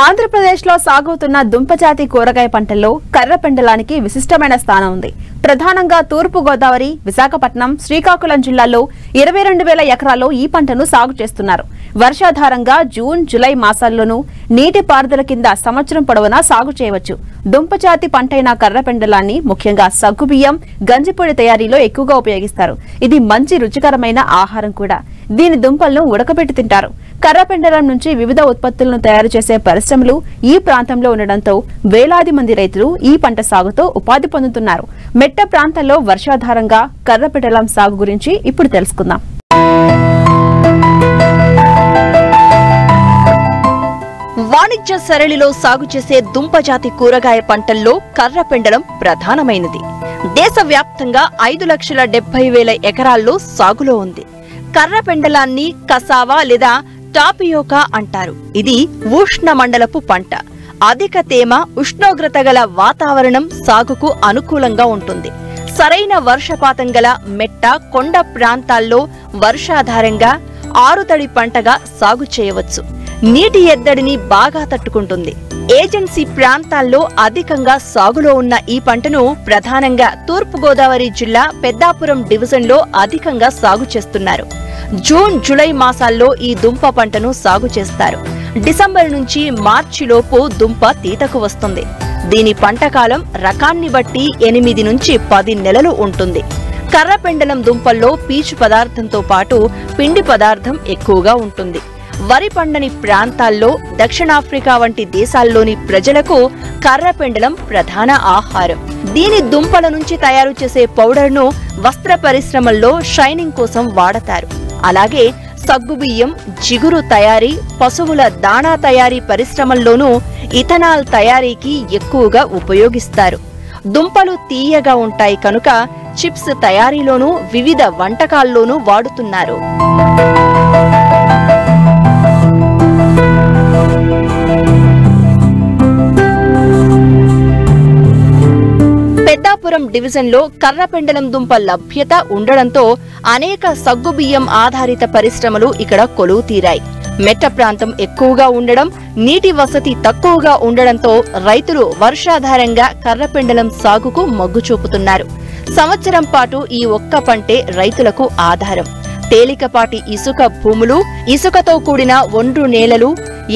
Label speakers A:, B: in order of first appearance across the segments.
A: ఆంధ్రప్రదేశ్లో సాగుతున్న దుంపజాతి కూరగాయ పంటల్లో కర్రపెండలానికి విశిష్టమైన స్థానం ఉంది. ప్రధానంగా తూర్పు గోదావరి, విశాఖపట్నం, శ్రీకాకుళం జిల్లాల్లో 22,000 ఎకరాల్లో ఈ పంటను సాగు చేస్తున్నారు. వర్షాధారంగా జూన్, జూలై మాసాల్లోనూ నీటి పారుదల కింద సంవత్సరం పొడవునా సాగు చేయవచ్చు. దుంపజాతి పంటైన కర్రపెండలాన్ని ముఖ్యంగా సగ్గుబియ్యం, గంజిపొడి తయారీలో ఎక్కువగా ఉపయోగిస్తారు. ఇది మంచి రుచికరమైన ఆహారం కూడా. దీని దుంపలను ఉడకబెట్టి తింటారు. కర్రపెండలం నుంచి వివిధ ఉత్పత్తులను తయారు చేసే పరిశ్రమలు ఈ ప్రాంతంలో ఉండడంతో వేలాది మంది రైతులు ఈ పంట సాగుతో ఉపాధి పొందుతున్నారు. మెట్ట ప్రాంతాల్లో వర్షాధారంగా కర్రపెండలం సాగు గురించి ఇప్పుడు తెలుసుకుందాం.
B: వాణిజ్య సరళిలో సాగు చేసే దుంపజాతి కూరగాయ పంటల్లో కర్రపెండలం ప్రధానమైనది. దేశవ్యాప్తంగా 5,70,000 ఎకరాల్లో సాగులో ఉంది. కర్రపెండలాన్ని కసావా లేదా టాపియోకా అంటారు. ఇది ఉష్ణ మండలపు పంట. అధిక తేమ, ఉష్ణోగ్రత గల వాతావరణం సాగుకు అనుకూలంగా ఉంటుంది. సరైన వర్షపాతం గల మెట్ట, కొండ ప్రాంతాల్లో వర్షాధారంగా ఆరుతడి పంటగా సాగు చేయవచ్చు. నీటి ఎద్దడిని బాగా తట్టుకుంటుంది. ఏజెన్సీ ప్రాంతాల్లో అధికంగా సాగులో ఉన్న ఈ పంటను ప్రధానంగా తూర్పుగోదావరి జిల్లా పెద్దాపురం డివిజన్లో అధికంగా సాగు చేస్తున్నారు. జూన్, జూలై మాసాల్లో ఈ దుంప పంటను సాగు చేస్తారు. డిసెంబర్ నుంచి మార్చిలోపు దుంప తీతకు వస్తుంది. దీని పంటకాలం రకాన్ని బట్టి 8 నుంచి 10 నెలలు ఉంటుంది. కర్రపెండలం దుంపల్లో పీచు పదార్థంతో పాటు పిండి పదార్థం ఎక్కువగా ఉంటుంది. వరి పండని ప్రాంతాల్లో, దక్షిణాఫ్రికా వంటి దేశాల్లోని ప్రజలకు కర్రపెండలం ప్రధాన ఆహారం. దీని దుంపల నుంచి తయారు చేసే పౌడర్ను వస్త్ర పరిశ్రమల్లో షైనింగ్ కోసం వాడతారు. అలాగే సగ్గుబియ్యం, జిగురు తయారీ, పశువుల దాణా తయారీ పరిశ్రమల్లోనూ ఇథనాల్ తయారీకి ఎక్కువగా ఉపయోగిస్తారు. దుంపలు తీయగా ఉంటాయి కనుక చిప్స్ తయారీలోనూ వివిధ వంటకాల్లోనూ వాడుతున్నారు. పెద్దాపురం డివిజన్లో కర్రపెండలం దుంప లభ్యత ఉండడంతో అనేక సగ్గుబియ్యం ఆధారిత పరిశ్రమలు ఇక్కడ కొలువు తీరాయి. మెట్ట ప్రాంతం ఎక్కువగా ఉండడం, నీటి వసతి తక్కువగా ఉండడంతో రైతులు వర్షాధారంగా కర్రపెండలం సాగుకు మొగ్గు చూపుతున్నారు. సంవత్సరం పాటు ఈ ఒక్క పంటే రైతులకు ఆధారం. తేలికపాటి ఇసుక భూములు, ఇసుకతో కూడిన ఒండ్రు నేలలు,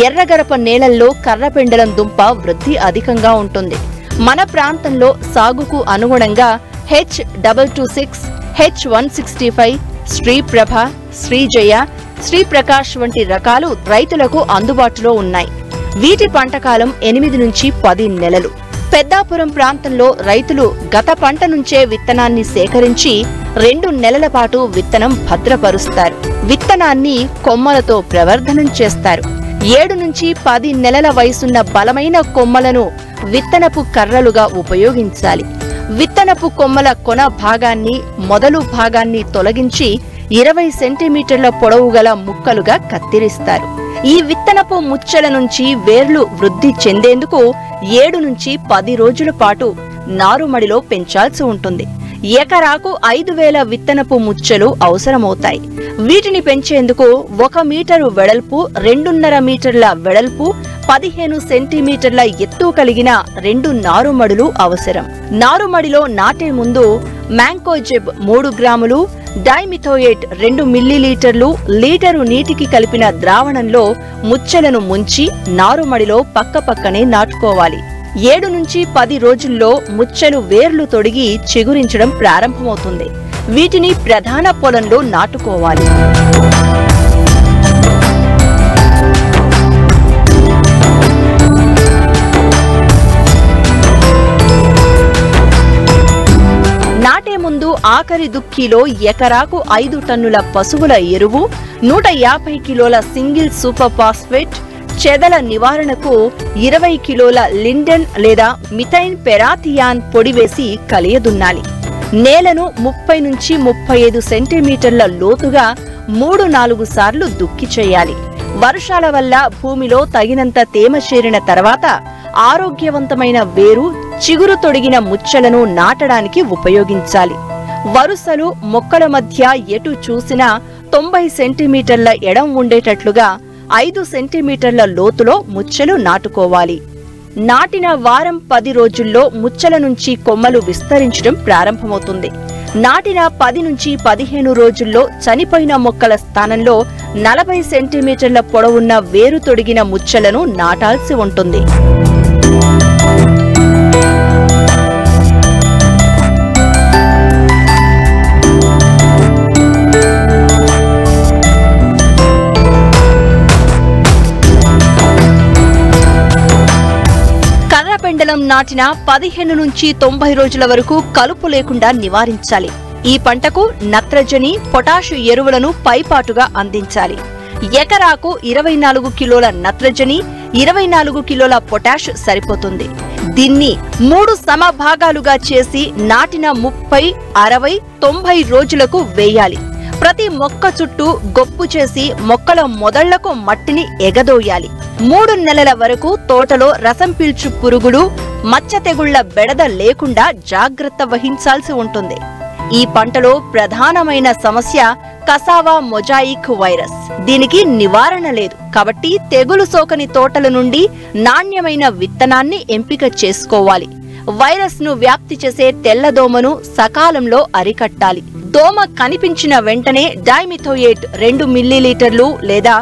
B: ఎర్రగరప నేలల్లో కర్రపెండలం దుంప వృద్ధి అధికంగా ఉంటుంది. మన ప్రాంతంలో సాగుకు అనుగుణంగా H226, H165, శ్రీప్రభ, శ్రీజయ, శ్రీప్రకాష్ వంటి రకాలు రైతులకు అందుబాటులో ఉన్నాయి. వీటి పంటకాలం 8 నుంచి 10 నెలలు. పెద్దాపురం ప్రాంతంలో రైతులు గత పంట నుంచే విత్తనాన్ని సేకరించి 2 నెలల పాటు విత్తనం భద్రపరుస్తారు. విత్తనాన్ని కొమ్మలతో ప్రవర్ధనం చేస్తారు. 7 నుంచి 10 నెలల వయసున్న బలమైన కొమ్మలను విత్తనపు కర్రలుగా ఉపయోగించాలి. విత్తనపు కొమ్మల కొన భాగాన్ని, మొదలు భాగాన్ని తొలగించి 20 సెంటీమీటర్ల పొడవు గల ముక్కలుగా కత్తిరిస్తారు. ఈ విత్తనపు ముచ్చెల నుంచి వేర్లు వృద్ధి చెందేందుకు 7 నుంచి 10 రోజుల పాటు నారుమడిలో పెంచాల్సి ఉంటుంది. ఎకరాకు 5,000 విత్తనపు ముచ్చెలు అవసరమవుతాయి. వీటిని పెంచేందుకు 1 మీటరు వెడల్పు, 2.5 మీటర్ల వెడల్పు, 15 సెంటీమీటర్ల ఎత్తు కలిగిన 2 నారుమడులు అవసరం. నారుమడిలో నాటే ముందు మ్యాంకోజెబ్ 3 గ్రాములు, డైమిథోయేట్ 2 మిల్లీలీటర్లు లీటరు నీటికి కలిపిన ద్రావణంలో ముచ్చెలను ముంచి నారుమడిలో పక్కపక్కనే నాటుకోవాలి. 7 నుంచి 10 రోజుల్లో ముచ్చెలు వేర్లు తొడిగి చిగురించడం ప్రారంభమవుతుంది. వీటిని ప్రధాన పొలంలో నాటుకోవాలి. నాటే ముందు ఆఖరి దుక్కిలో ఎకరాకు 5 టన్నుల పశువుల ఎరువు, 150 కిలోల సింగిల్ సూపర్ ఫాస్ఫేట్, చెదల నివారణకు 20 కిలోల లిండెన్ లేదా మిథైన్ పెరాథియాన్ పొడి వేసి కలియదున్నాలి. నేలను 30 నుంచి 35 సెంటీమీటర్ల లోతుగా 3-4 సార్లు దుక్కి చేయాలి. వర్షాల వల్ల భూమిలో తగినంత తేమ చేరిన తర్వాత ఆరోగ్యవంతమైన వేరు, చిగురు తొడిగిన ముచ్చెలను నాటడానికి ఉపయోగించాలి. వరుసలు, మొక్కల మధ్య ఎటు చూసినా 90 సెంటీమీటర్ల ఎడం ఉండేటట్లుగా 5 సెంటీమీటర్ల లోతులో ముచ్చెలు నాటుకోవాలి. నాటిన వారం 10 రోజుల్లో ముచ్చెల నుంచి కొమ్మలు విస్తరించడం ప్రారంభమవుతుంది. నాటిన 10 నుంచి 15 రోజుల్లో చనిపోయిన మొక్కల స్థానంలో 40 సెంటీమీటర్ల పొడవున్న వేరు తొడిగిన ముచ్చెలను నాటాల్సి ఉంటుంది. కర్రపెండలం నాటిన 15 నుంచి 90 రోజుల వరకు కలుపు లేకుండా నివారించాలి. ఈ పంటకు నత్రజని, పొటాషు ఎరువులను పైపాటుగా అందించాలి. ఎకరాకు 24 కిలోల నత్రజని, 24 కిలోల పొటాష్ సరిపోతుంది. దీన్ని 3 సమభాగాలుగా చేసి నాటిన 30, 60, 90 రోజులకు వేయాలి. ప్రతి మొక్క చుట్టూ గొప్పు చేసి మొక్కల మొదళ్లకు మట్టిని ఎగదోయాలి. 3 నెలల వరకు తోటలో రసం పీల్చు పురుగులు, మచ్చ తెగుళ్ల బెడద లేకుండా జాగ్రత్త వహించాల్సి ఉంటుంది. ఈ పంటలో ప్రధానమైన సమస్య కసావా మొజాయిక్ వైరస్. దీనికి నివారణ లేదు కాబట్టి తెగులు సోకని తోటల నుండి నాణ్యమైన విత్తనాన్ని ఎంపిక చేసుకోవాలి. వైరస్ ను వ్యాప్తి చేసే తెల్లదోమను సకాలంలో అరికట్టాలి. దోమ కనిపించిన వెంటనే డైమిథోయేట్ 2 మిల్లీలీటర్లు లేదా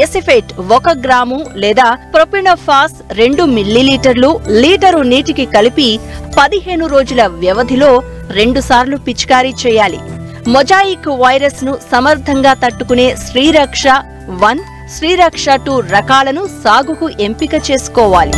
B: ఎసిఫేట్ 1 గ్రాము లేదా ప్రొపినోఫాస్ 2 మిల్లీలీటర్లు లీటరు నీటికి కలిపి 15 రోజుల వ్యవధిలో 2 సార్లు పిచికారీ చేయాలి. మొజాయిక్ వైరస్ ను సమర్థంగా తట్టుకునే శ్రీరక్ష 1, శ్రీరక్ష 2 రకాలను సాగుకు ఎంపిక చేసుకోవాలి.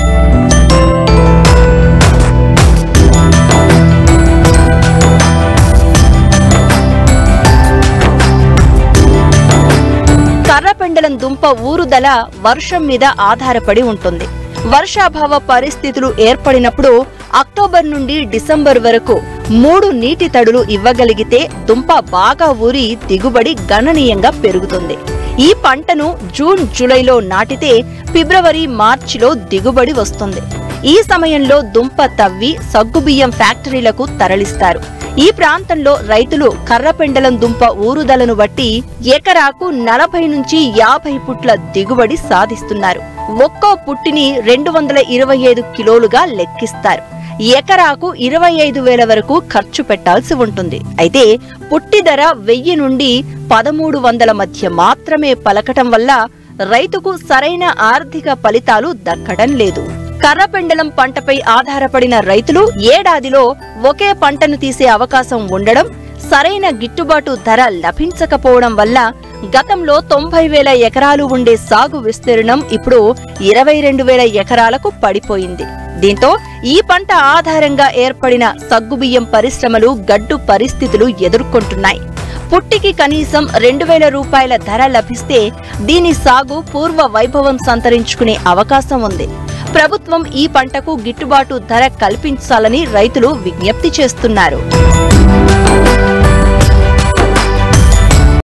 B: కర్రపెండలం దుంప ఊరుదల వర్షం మీద ఆధారపడి ఉంటుంది. వర్షాభావ పరిస్థితులు ఏర్పడినప్పుడు అక్టోబర్ నుండి డిసెంబర్ వరకు 3 నీటి తడులు ఇవ్వగలిగితే దుంప బాగా ఊరి దిగుబడి గణనీయంగా పెరుగుతుంది. ఈ పంటను జూన్, జూలైలో నాటితే ఫిబ్రవరి, మార్చిలో దిగుబడి వస్తుంది. ఈ సమయంలో దుంప తవ్వి సగ్గుబియ్యం ఫ్యాక్టరీలకు తరలిస్తారు. ఈ ప్రాంతంలో రైతులు కర్రపెండలం దుంప ఊరుదలను బట్టి ఎకరాకు 40 నుంచి 50 పుట్ల దిగుబడి సాధిస్తున్నారు. ఒక్కో పుట్టిని 225 కిలోలుగా లెక్కిస్తారు. ఎకరాకు 25,000 వరకు ఖర్చు పెట్టాల్సి ఉంటుంది. అయితే పుట్టి ధర 1000 నుండి 1300 మధ్య మాత్రమే పలకటం వల్ల రైతుకు సరైన ఆర్థిక ఫలితాలు దక్కడం లేదు. కర్రపెండలం పంటపై ఆధారపడిన రైతులు ఏడాదిలో ఒకే పంటను తీసే అవకాశం ఉండడం, సరైన గిట్టుబాటు ధర లభించకపోవడం వల్ల గతంలో 90,000 ఎకరాలు ఉండే సాగు విస్తీర్ణం ఇప్పుడు 22,000 ఎకరాలకు పడిపోయింది. దీంతో ఈ పంట ఆధారంగా ఏర్పడిన సగ్గుబియ్యం పరిశ్రమలు గడ్డు పరిస్థితులు ఎదుర్కొంటున్నాయి. పుట్టికి కనీసం 2,000 రూపాయల ధర లభిస్తే దీని సాగు పూర్వ వైభవం సంతరించుకునే అవకాశం ఉంది. ప్రభుత్వం ఈ పంటకు గిట్టుబాటు ధర కల్పించాలని రైతులు విజ్ఞప్తి చేస్తున్నారు.